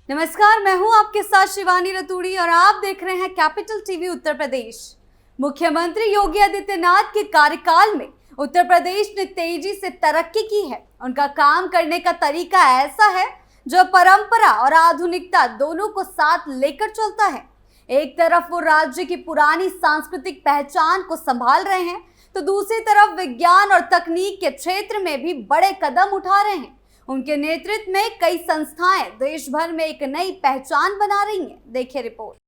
नमस्कार, मैं हूं आपके साथ शिवानी रतूड़ी और आप देख रहे हैं कैपिटल टीवी उत्तर प्रदेश। मुख्यमंत्री योगी आदित्यनाथ के कार्यकाल में उत्तर प्रदेश ने तेजी से तरक्की की है। उनका काम करने का तरीका ऐसा है जो परंपरा और आधुनिकता दोनों को साथ लेकर चलता है। एक तरफ वो राज्य की पुरानी सांस्कृतिक पहचान को संभाल रहे हैं, तो दूसरी तरफ विज्ञान और तकनीक के क्षेत्र में भी बड़े कदम उठा रहे हैं। उनके नेतृत्व में कई संस्थाएं देश भर में एक नई पहचान बना रही हैं। देखिए रिपोर्ट।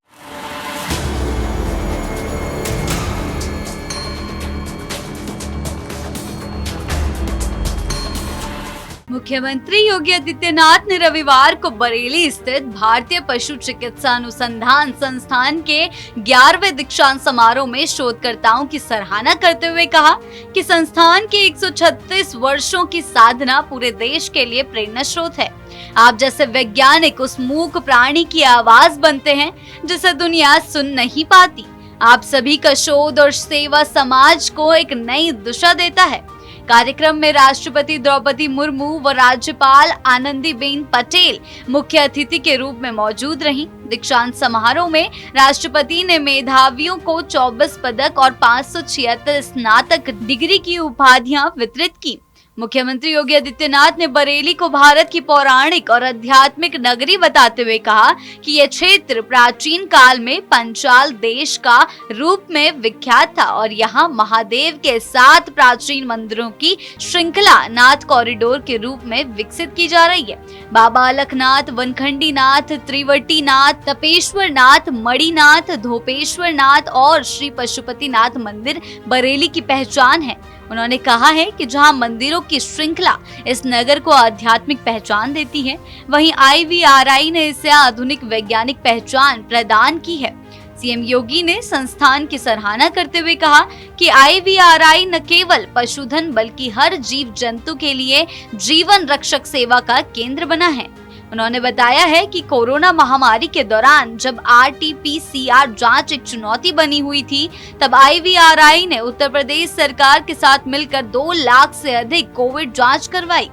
मुख्यमंत्री योगी आदित्यनाथ ने रविवार को बरेली स्थित भारतीय पशु चिकित्सा अनुसंधान संस्थान के 11वें दीक्षांत समारोह में शोधकर्ताओं की सराहना करते हुए कहा कि संस्थान की 136 वर्षों की साधना पूरे देश के लिए प्रेरणा स्रोत है। आप जैसे वैज्ञानिक उस मूक प्राणी की आवाज बनते हैं जिसे दुनिया सुन नहीं पाती। आप सभी का शोध और सेवा समाज को एक नई दिशा देता है। कार्यक्रम में राष्ट्रपति द्रौपदी मुर्मू व राज्यपाल आनंदीबेन पटेल मुख्य अतिथि के रूप में मौजूद रहीं। दीक्षांत समारोह में राष्ट्रपति ने मेधावियों को 24 पदक और 576 स्नातक डिग्री की उपाधियां वितरित की। मुख्यमंत्री योगी आदित्यनाथ ने बरेली को भारत की पौराणिक और आध्यात्मिक नगरी बताते हुए कहा कि यह क्षेत्र प्राचीन काल में पंचाल देश का रूप में विख्यात था और यहाँ महादेव के 7 प्राचीन मंदिरों की श्रृंखला नाथ कॉरिडोर के रूप में विकसित की जा रही है। बाबा अलखनाथ, वनखंडी नाथ, त्रिवटी नाथ, तपेश्वर नाथ, मणिनाथ, धोपेश्वर नाथ और श्री पशुपतिनाथ मंदिर बरेली की पहचान है। उन्होंने कहा है कि जहां मंदिरों की श्रृंखला इस नगर को आध्यात्मिक पहचान देती है, वहीं IVRI ने इसे आधुनिक वैज्ञानिक पहचान प्रदान की है। सीएम योगी ने संस्थान की सराहना करते हुए कहा कि IVRI न केवल पशुधन बल्कि हर जीव जंतु के लिए जीवन रक्षक सेवा का केंद्र बना है। उन्होंने बताया है कि कोरोना महामारी के दौरान जब RT-PCR जांच एक चुनौती बनी हुई थी, तब IVRI ने उत्तर प्रदेश सरकार के साथ मिलकर 2 लाख से अधिक कोविड जांच करवाई।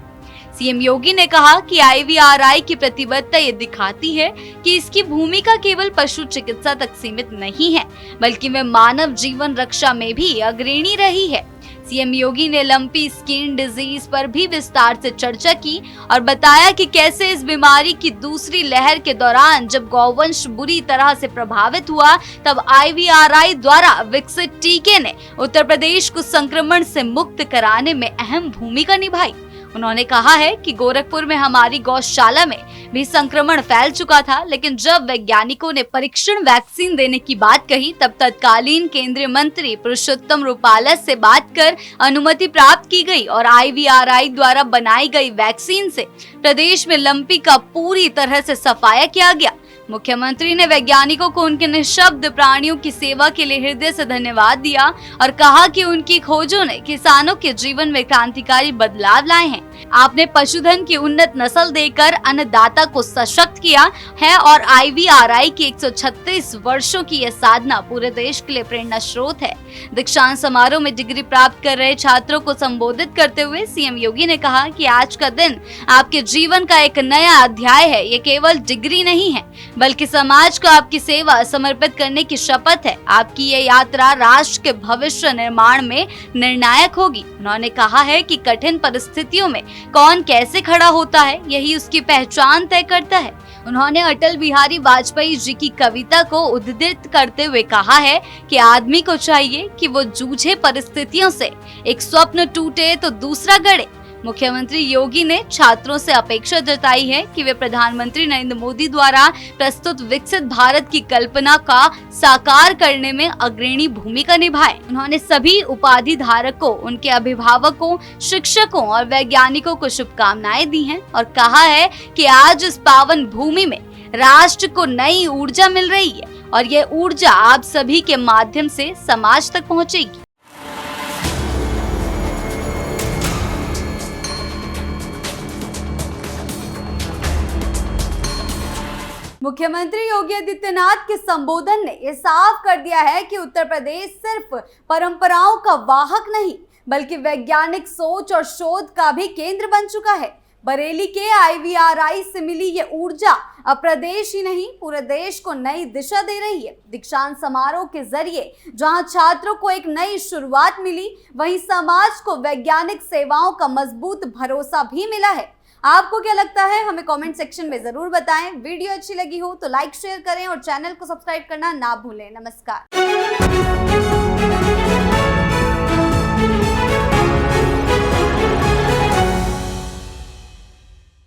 सीएम योगी ने कहा कि IVRI की प्रतिबद्धता ये दिखाती है कि इसकी भूमिका केवल पशु चिकित्सा तक सीमित नहीं है, बल्कि वे मानव जीवन रक्षा में भी अग्रणी रही है। सीएम योगी ने लंपी स्किन डिजीज पर भी विस्तार से चर्चा की और बताया कि कैसे इस बीमारी की दूसरी लहर के दौरान जब गौवंश बुरी तरह से प्रभावित हुआ, तब IVRI द्वारा विकसित टीके ने उत्तर प्रदेश को संक्रमण से मुक्त कराने में अहम भूमिका निभाई। उन्होंने कहा है कि गोरखपुर में हमारी गौशाला में भी संक्रमण फैल चुका था, लेकिन जब वैज्ञानिकों ने परीक्षण वैक्सीन देने की बात कही, तब तत्कालीन केंद्रीय मंत्री पुरुषोत्तम रूपाला से बात कर अनुमति प्राप्त की गई और IVRI द्वारा बनाई गई वैक्सीन से प्रदेश में लंपी का पूरी तरह से सफाया किया गया। मुख्यमंत्री ने वैज्ञानिकों को उनके निःशब्द प्राणियों की सेवा के लिए हृदय से धन्यवाद दिया और कहा कि उनकी खोजों ने किसानों के जीवन में क्रांतिकारी बदलाव लाए हैं। आपने पशुधन की उन्नत नस्ल देकर अन्नदाता को सशक्त किया है और IVRI की 136 वर्षों की यह साधना पूरे देश के लिए प्रेरणा स्रोत है। दीक्षांत समारोह में डिग्री प्राप्त कर रहे छात्रों को संबोधित करते हुए सीएम योगी ने कहा कि आज का दिन आपके जीवन का एक नया अध्याय है। ये केवल डिग्री नहीं है, बल्कि समाज को आपकी सेवा समर्पित करने की शपथ है। आपकी ये यात्रा राष्ट्र के भविष्य निर्माण में निर्णायक होगी। उन्होंने कहा है कि कठिन परिस्थितियों में कौन कैसे खड़ा होता है, यही उसकी पहचान तय करता है। उन्होंने अटल बिहारी वाजपेयी जी की कविता को उद्धृत करते हुए कहा है कि आदमी को चाहिए कि वो जूझे परिस्थितियों से, एक स्वप्न टूटे तो दूसरा गढ़े। मुख्यमंत्री योगी ने छात्रों से अपेक्षा जताई है कि वे प्रधानमंत्री नरेंद्र मोदी द्वारा प्रस्तुत विकसित भारत की कल्पना का साकार करने में अग्रणी भूमिका निभाएं। उन्होंने सभी उपाधि धारकों, उनके अभिभावकों, शिक्षकों और वैज्ञानिकों को शुभकामनाएं दी हैं और कहा है कि आज इस पावन भूमि में राष्ट्र को नई ऊर्जा मिल रही है और ये ऊर्जा आप सभी के माध्यम से समाज तक पहुंचेगी। मुख्यमंत्री योगी आदित्यनाथ के संबोधन ने यह साफ कर दिया है कि उत्तर प्रदेश सिर्फ परंपराओं का वाहक नहीं, बल्कि वैज्ञानिक सोच और शोध का भी केंद्र बन चुका है। बरेली के IVRI से मिली ये ऊर्जा अब प्रदेश ही नहीं पूरे देश को नई दिशा दे रही है। दीक्षांत समारोह के जरिए जहां छात्रों को एक नई शुरुआत मिली, वहीं समाज को वैज्ञानिक सेवाओं का मजबूत भरोसा भी मिला है। आपको क्या लगता है, हमें कमेंट सेक्शन में जरूर बताएं। वीडियो अच्छी लगी हो तो लाइक शेयर करें और चैनल को सब्सक्राइब करना ना भूलें। नमस्कार।